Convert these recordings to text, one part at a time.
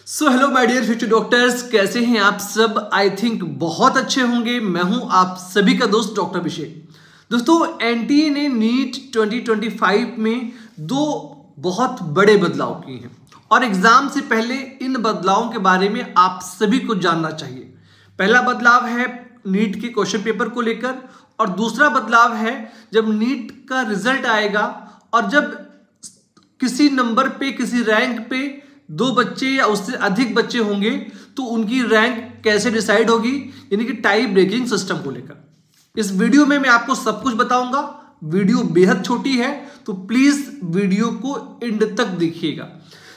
So hello my dear future doctors, कैसे हैं आप सब। आई थिंक बहुत अच्छे होंगे। मैं हूं आप सभी का दोस्त डॉक्टर अभिषेक। दोस्तों, एनटीए ने नीट 2025 में दो बहुत बड़े बदलाव किए हैं और एग्जाम से पहले इन बदलावों के बारे में आप सभी को जानना चाहिए। पहला बदलाव है नीट के क्वेश्चन पेपर को लेकर और दूसरा बदलाव है जब नीट का रिजल्ट आएगा और जब किसी नंबर पे, किसी रैंक पे दो बच्चे या उससे अधिक बच्चे होंगे तो उनकी रैंक कैसे डिसाइड होगी, यानी कि टाई ब्रेकिंग सिस्टम को लेकर। इस वीडियो में मैं आपको सब कुछ बताऊंगा। वीडियो बेहद छोटी है तो प्लीज वीडियो को एंड तक देखिएगा।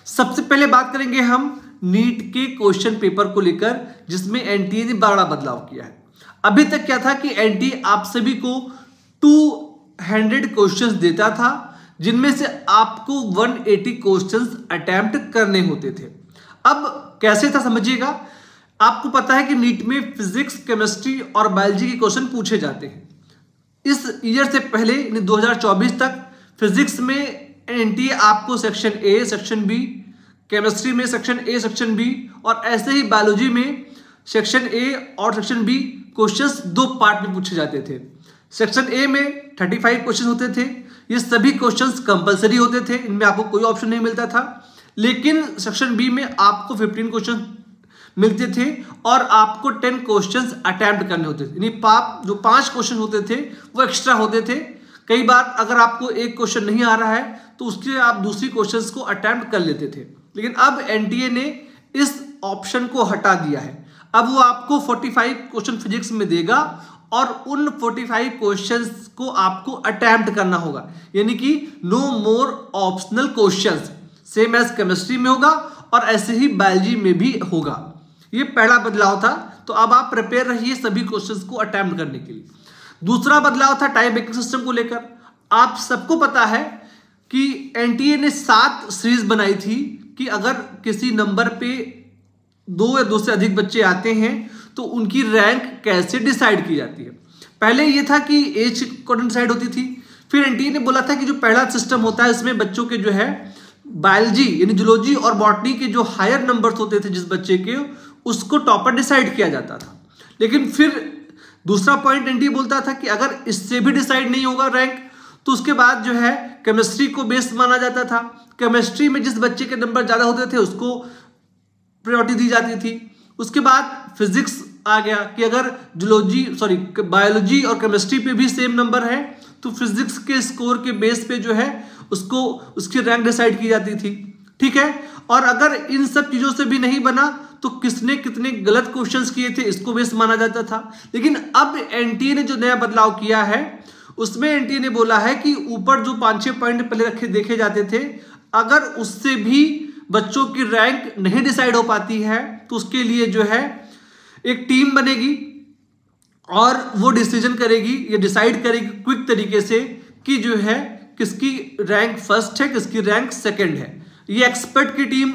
सबसे पहले बात करेंगे हम नीट के क्वेश्चन पेपर को लेकर, जिसमें एनटीए ने बड़ा बदलाव किया है। अभी तक क्या था कि एनटीए आप सभी को 200 क्वेश्चंस देता था, जिनमें से आपको 180 क्वेश्चंस अटेम्प्ट करने होते थे। अब कैसे था समझिएगा। आपको पता है कि नीट में फिजिक्स, केमिस्ट्री और बायोलॉजी के क्वेश्चन पूछे जाते हैं। इस ईयर से पहले 2024 तक फिजिक्स में एनटीए आपको section A, section B, chemistry में सेक्शन ए, सेक्शन बी और ऐसे ही बायोलॉजी में सेक्शन ए और सेक्शन बी क्वेश्चंस दो पार्ट में पूछे जाते थे। सेक्शन ए में 35 क्वेश्चन होते थे। ये सभी क्वेश्चंस कंपलसरी होते थे, इनमें आपको कोई ऑप्शन नहीं मिलता था। लेकिन सेक्शन बी में आपको 15 क्वेश्चन मिलते थे और आपको 10 क्वेश्चंस अटेम्प्ट करने होते थे, यानी जो 5 क्वेश्चन होते थे वो एक्स्ट्रा होते थे। कई बार अगर आपको एक क्वेश्चन नहीं आ रहा है तो उसके आप दूसरी क्वेश्चंस को अटेम्प्ट कर लेते थे। लेकिन अब एनटीए ने इस ऑप्शन को हटा दिया है। अब वो आपको 45 क्वेश्चन फिजिक्स में देगा और उन 45 क्वेश्चंस को आपको अटेम्प्ट करना होगा, यानी कि no more optional questions. Same as chemistry में होगा और ऐसे ही बायोलॉजी में भी होगा। ये पहला बदलाव था। तो अब आप प्रिपेयर रहिए सभी क्वेश्चंस को अटेम्प्ट करने के लिए। दूसरा बदलाव था टाई ब्रेकिंग सिस्टम को लेकर। आप सबको पता है कि एनटीए ने 7 सीरीज बनाई थी कि अगर किसी नंबर पे 2 या 2 से अधिक बच्चे आते हैं तो उनकी रैंक कैसे डिसाइड की जाती है। पहले ये था कि एज अकॉर्डिंग डिसाइड होती थी। फिर एनटीए ने बोला था कि जो पहला सिस्टम होता है इसमें बच्चों के जो है बायोलॉजी यानी जूलॉजी और बॉटनी के जो हायर नंबर्स होते थे जिस बच्चे के, उसको टॉपर डिसाइड किया जाता था। लेकिन फिर दूसरा पॉइंट एनटीए बोलता था कि अगर इससे भी डिसाइड नहीं होगा रैंक तो उसके बाद जो है केमिस्ट्री को बेस माना जाता था। केमिस्ट्री में जिस बच्चे के नंबर ज्यादा होते थे उसको प्रायोरिटी दी जाती थी। उसके बाद फिजिक्स आ गया कि अगर बायोलॉजी और केमिस्ट्री पे भी सेम नंबर है तो फिजिक्स के स्कोर के बेस पे जो है उसको उसकी रैंक डिसाइड की जाती थी। ठीक है। और अगर इन सब चीजों से भी नहीं बना तो किसने कितने गलत क्वेश्चंस किए थे इसको बेस माना जाता था। लेकिन अब एनटीए ने जो नया बदलाव किया है उसमें एनटीए ने बोला है कि ऊपर जो 5-6 पॉइंट पहले देखे जाते थे, अगर उससे भी बच्चों की रैंक नहीं डिसाइड हो पाती है तो उसके लिए जो है एक टीम बनेगी और वो डिसीजन करेगी, ये डिसाइड करेगी क्विक तरीके से कि जो है किसकी रैंक फर्स्ट है, किसकी रैंक सेकंड है। ये एक्सपर्ट की team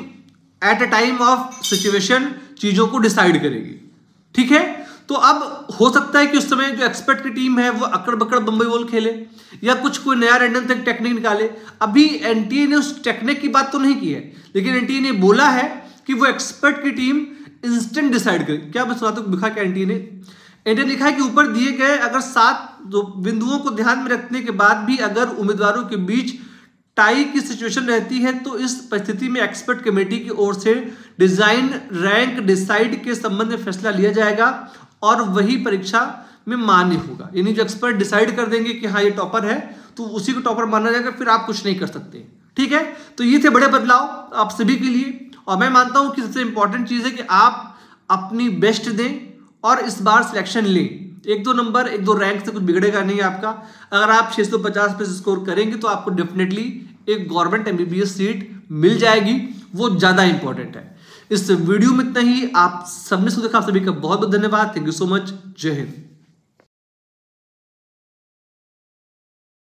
at a time of situation चीजों को डिसाइड करेगी। ठीक है। तो अब हो सकता है कि उस समय जो एक्सपर्ट की टीम है वो अकड़ बकड़ बम्बई बॉल खेले या कोई नया रैंडम तक टेक्निक निकाले। अभी एनटीए ने उस टेक्निक की बात तो नहीं की है, लेकिन एनटीए ने बोला है कि वो एक्सपर्ट की टीम इंस्टेंट डिसाइड करे। क्या मैं सुनाता हूं, लिखा क्या एनटीए ने लिखा है कि ऊपर दिए गए अगर 7 बिंदुओं को ध्यान में रखने के बाद भी अगर उम्मीदवारों के बीच टाई की सिचुएशन रहती है तो इस परिस्थिति में एक्सपर्ट कमेटी की ओर से डिजाइन रैंक डिसाइड के संबंध में फैसला लिया जाएगा और वही परीक्षा में मान्य होगा। यानी जो एक्सपर्ट डिसाइड कर देंगे कि हाँ ये टॉपर है तो उसी को टॉपर माना जाएगा, फिर आप कुछ नहीं कर सकते। ठीक है। तो ये थे बड़े बदलाव आप सभी के लिए और मैं मानता हूं कि सबसे इंपॉर्टेंट चीज है कि आप अपनी बेस्ट दें और इस बार सिलेक्शन लें। 1-2 नंबर, 1-2 रैंक से कुछ बिगड़ेगा नहीं आपका। अगर आप 650 पे स्कोर करेंगे तो आपको डेफिनेटली एक गवर्नमेंट एमबीबीएस सीट मिल जाएगी, वो ज्यादा इंपॉर्टेंट है। इस वीडियो में इतना ही। आप सबने सुना, सभी का बहुत बहुत धन्यवाद। Thank you so much. जय हिंद।